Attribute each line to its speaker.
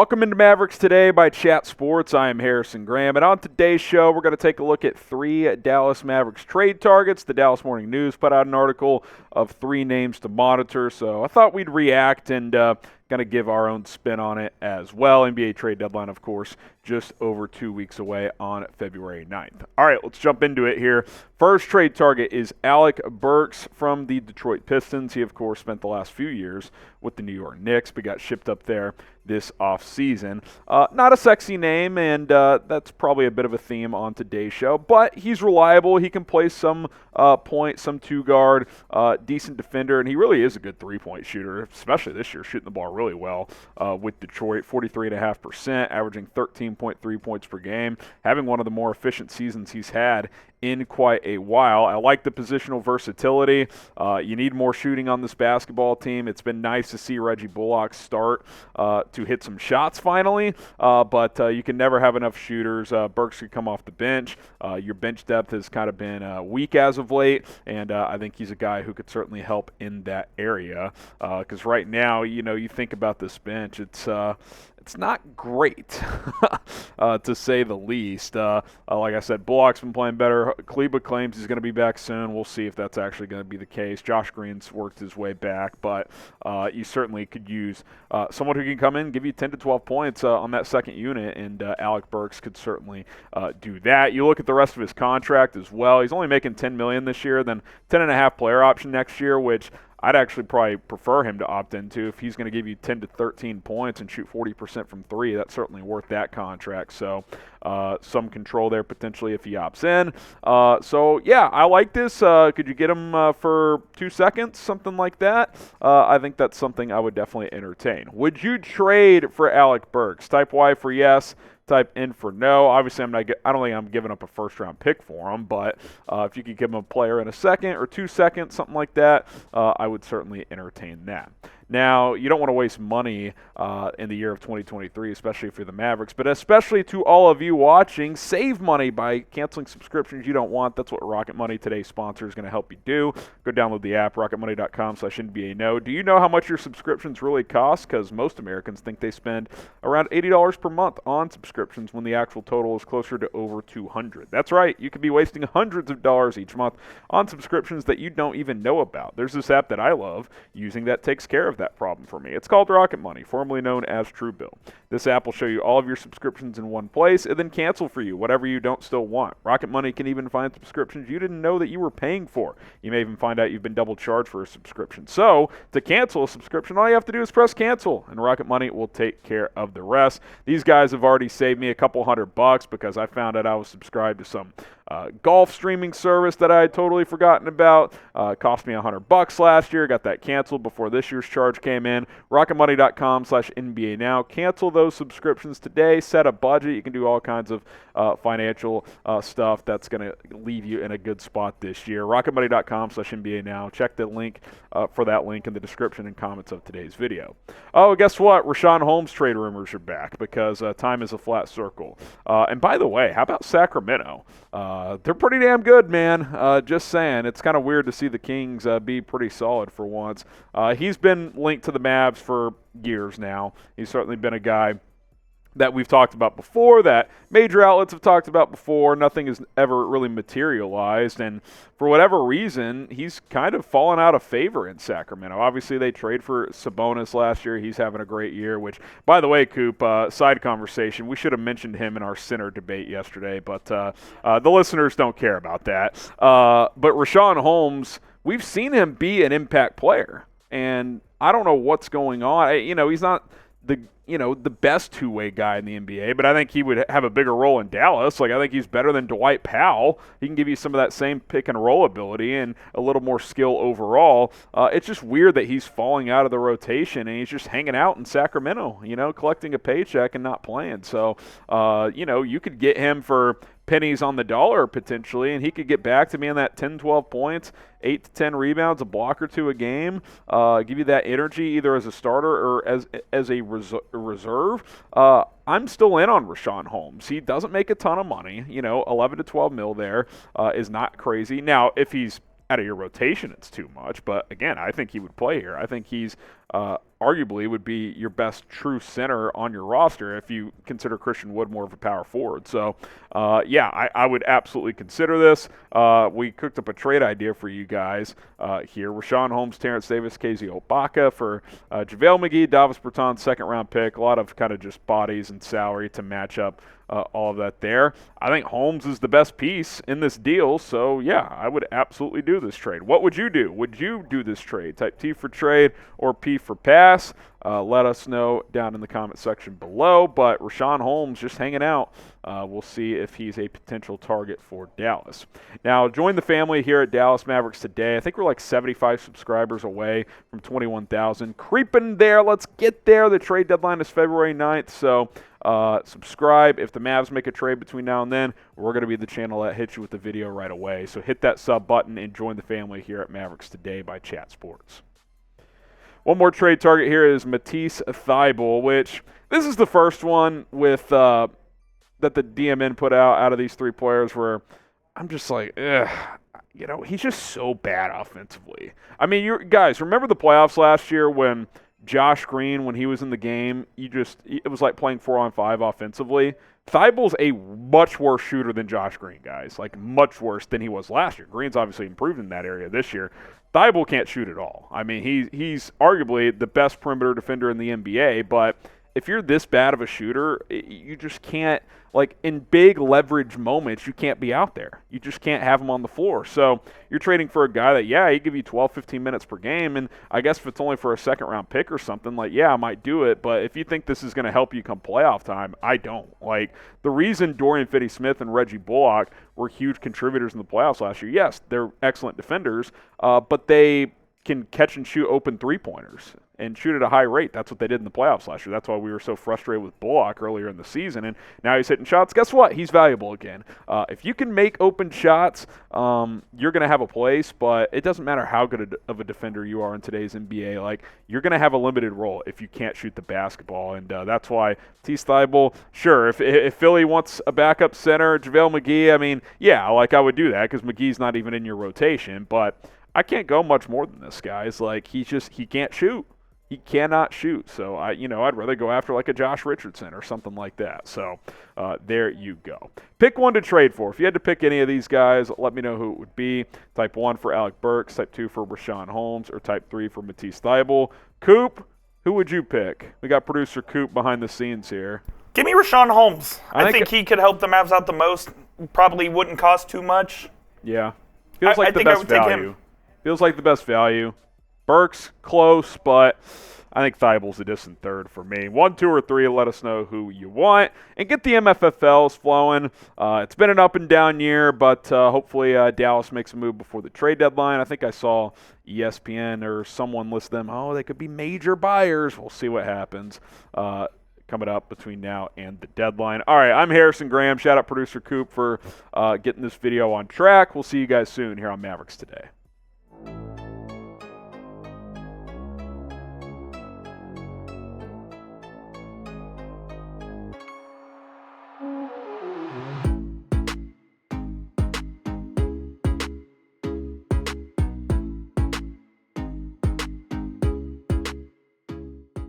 Speaker 1: Welcome into Mavericks Today by Chat Sports. I am Harrison Graham, and on today's show, we're going to take a look at 3 Dallas Mavericks trade targets. The Dallas Morning News put out an article of 3 names to monitor, so I thought we'd react and going to give our own spin on it as well. NBA trade deadline, of course, just over 2 weeks away on February 9th. All right, let's jump into it here. First trade target is Alec Burks from the Detroit Pistons. He, of course, spent the last few years with the New York Knicks, but got shipped up there this offseason. Not a sexy name, and that's probably a bit of a theme on today's show, but he's reliable. He can play some point, some two-guard, decent defender, and he really is a good three-point shooter, especially this year, shooting the ball really well with Detroit, 43.5%, averaging 13.3 points per game, having one of the more efficient seasons he's had in quite a while. I like the positional versatility. You need more shooting on this basketball team. It's been nice to see Reggie Bullock start to hit some shots finally, but you can never have enough shooters. Burks could come off the bench. Your bench depth has kind of been weak as of late, and I think he's a guy who could certainly help in that area, because right now, you think about this bench, it's not great, to say the least. Like I said, Bullock's been playing better. Kleba claims he's going to be back soon. We'll see if that's actually going to be the case. Josh Green's worked his way back, but you certainly could use someone who can come in and give you 10 to 12 points on that second unit, and Alec Burks could certainly do that. You look at the rest of his contract as well. He's only making $10 million this year, then $10.5 player option next year, which I'd actually probably prefer him to opt into. If he's going to give you 10 to 13 points and shoot 40% from 3, that's certainly worth that contract. So some control there potentially if he opts in. So, yeah, I like this. Could you get him for 2 seconds, something like that? I think that's something I would definitely entertain. Would you trade for Alec Burks? Type Y for yes. Type in for no. Obviously, I don't think I'm giving up a first-round pick for him, but if you could give him a player in a second or 2 seconds, something like that, I would certainly entertain that. Now, you don't want to waste money in the year of 2023, especially if you're the Mavericks, but especially to all of you watching, save money by canceling subscriptions you don't want. That's what Rocket Money, today's sponsor, is going to help you do. Go download the app, rocketmoney.com/NBAKnow. Do you know how much your subscriptions really cost? Because most Americans think they spend around $80 per month on subscriptions when the actual total is closer to over $200. That's right. You could be wasting hundreds of dollars each month on subscriptions that you don't even know about. There's this app that I love using that takes care of that problem for me. It's called Rocket Money, formerly known as Truebill. This app will show you all of your subscriptions in one place and then cancel for you whatever you don't still want. Rocket Money can even find subscriptions you didn't know that you were paying for. You may even find out you've been double charged for a subscription. So, to cancel a subscription, all you have to do is press cancel, and Rocket Money will take care of the rest. These guys have already saved me a couple $100 because I found out I was subscribed to some golf streaming service that I had totally forgotten about. Cost me $100 last year. Got that canceled before this year's charge came in. RocketMoney.com/NBA now. Cancel those subscriptions today. Set a budget. You can do all kinds of financial stuff that's going to leave you in a good spot this year. RocketMoney.com/NBA now. Check the link for that link in the description and comments of today's video. Oh, guess what? Richaun Holmes trade rumors are back because time is a flat circle. And by the way, how about Sacramento? They're pretty damn good, man. Just saying. It's kind of weird to see the Kings be pretty solid for once. He's been linked to the Mavs for years now. He's certainly been a guy that we've talked about before, that major outlets have talked about before. Nothing has ever really materialized, and for whatever reason, he's kind of fallen out of favor in Sacramento. Obviously, they trade for Sabonis last year. He's having a great year, which, by the way, Coop, side conversation, we should have mentioned him in our center debate yesterday, but the listeners don't care about that. But Richaun Holmes, we've seen him be an impact player, and I don't know what's going on. He's not the best two-way guy in the NBA, but I think he would have a bigger role in Dallas. I think he's better than Dwight Powell. He can give you some of that same pick-and-roll ability and a little more skill overall. It's just weird that he's falling out of the rotation and he's just hanging out in Sacramento, collecting a paycheck and not playing. So, you could get him for pennies on the dollar potentially, and he could get back to me on that 10, 12 points, 8 to 10 rebounds, a block or two a game, give you that energy either as a starter or as a reserve. I'm still in on Richaun Holmes. He doesn't make a ton of money. 11 to 12 mil there is not crazy. Now, if he's out of your rotation, it's too much. But, again, I think he would play here. I think he's arguably would be your best true center on your roster if you consider Christian Wood more of a power forward. So, I would absolutely consider this. We cooked up a trade idea for you guys here. Richaun Holmes, Terrence Davis, KZ Obaka for JaVale McGee, Davis Bertans, second-round pick. A lot of kind of just bodies and salary to match up all of that there. I think Holmes is the best piece in this deal, so yeah, I would absolutely do this trade. What would you do? Would you do this trade? Type T for trade or P for pass. Let us know down in the comment section below, but Richaun Holmes just hanging out. We'll see if he's a potential target for Dallas. Now, join the family here at Dallas Mavericks Today. I think we're like 75 subscribers away from 21,000. Creeping there. Let's get there. The trade deadline is February 9th, so subscribe. If the Mavs make a trade between now and then, we're going to be the channel that hits you with the video right away. So hit that sub button and join the family here at Mavericks Today by Chat Sports. One more trade target here is Matisse Thybulle, which this is the first one with that the DMN put out of these three players where I'm just like, he's just so bad offensively. I mean, you guys, remember the playoffs last year when Josh Green, when he was in the game, it was like playing 4-on-5 offensively. Thybulle's a much worse shooter than Josh Green, guys. Like, much worse than he was last year. Green's obviously improved in that area this year. Thybulle can't shoot at all. I mean, he's arguably the best perimeter defender in the NBA, but if you're this bad of a shooter, you just can't, like, in big leverage moments, you can't be out there. You just can't have him on the floor. So you're trading for a guy that, he'd give you 12, 15 minutes per game, and I guess if it's only for a second-round pick or something, like, I might do it, but if you think this is going to help you come playoff time, I don't. Like, the reason Dorian Finney-Smith and Reggie Bullock were huge contributors in the playoffs last year, yes, they're excellent defenders, but they can catch and shoot open three-pointers and shoot at a high rate. That's what they did in the playoffs last year. That's why we were so frustrated with Bullock earlier in the season, and now he's hitting shots. Guess what? He's valuable again. If you can make open shots, you're going to have a place, but it doesn't matter how good of a defender you are in today's NBA. Like, you're going to have a limited role if you can't shoot the basketball, and that's why Matisse Thybulle, sure, if Philly wants a backup center, JaVale McGee, I mean, I would do that because McGee's not even in your rotation, but I can't go much more than this, guys. Like, he can't shoot. He cannot shoot. So, I'd rather go after like a Josh Richardson or something like that. So, there you go. Pick one to trade for. If you had to pick any of these guys, let me know who it would be. Type 1 for Alec Burks, Type 2 for Richaun Holmes, or Type 3 for Matisse Thybulle. Coop, who would you pick? We got producer Coop behind the scenes here.
Speaker 2: Give me Richaun Holmes. I think he could help the Mavs out the most. Probably wouldn't cost too much.
Speaker 1: Yeah. Feels like the best value. Feels like the best value. Burks, close, but I think Thybulle's a distant third for me. 1, 2, or 3, let us know who you want. And get the MFFLs flowing. It's been an up and down year, but hopefully Dallas makes a move before the trade deadline. I think I saw ESPN or someone list them. Oh, they could be major buyers. We'll see what happens coming up between now and the deadline. All right, I'm Harrison Graham. Shout out producer Coop for getting this video on track. We'll see you guys soon here on Mavericks Today.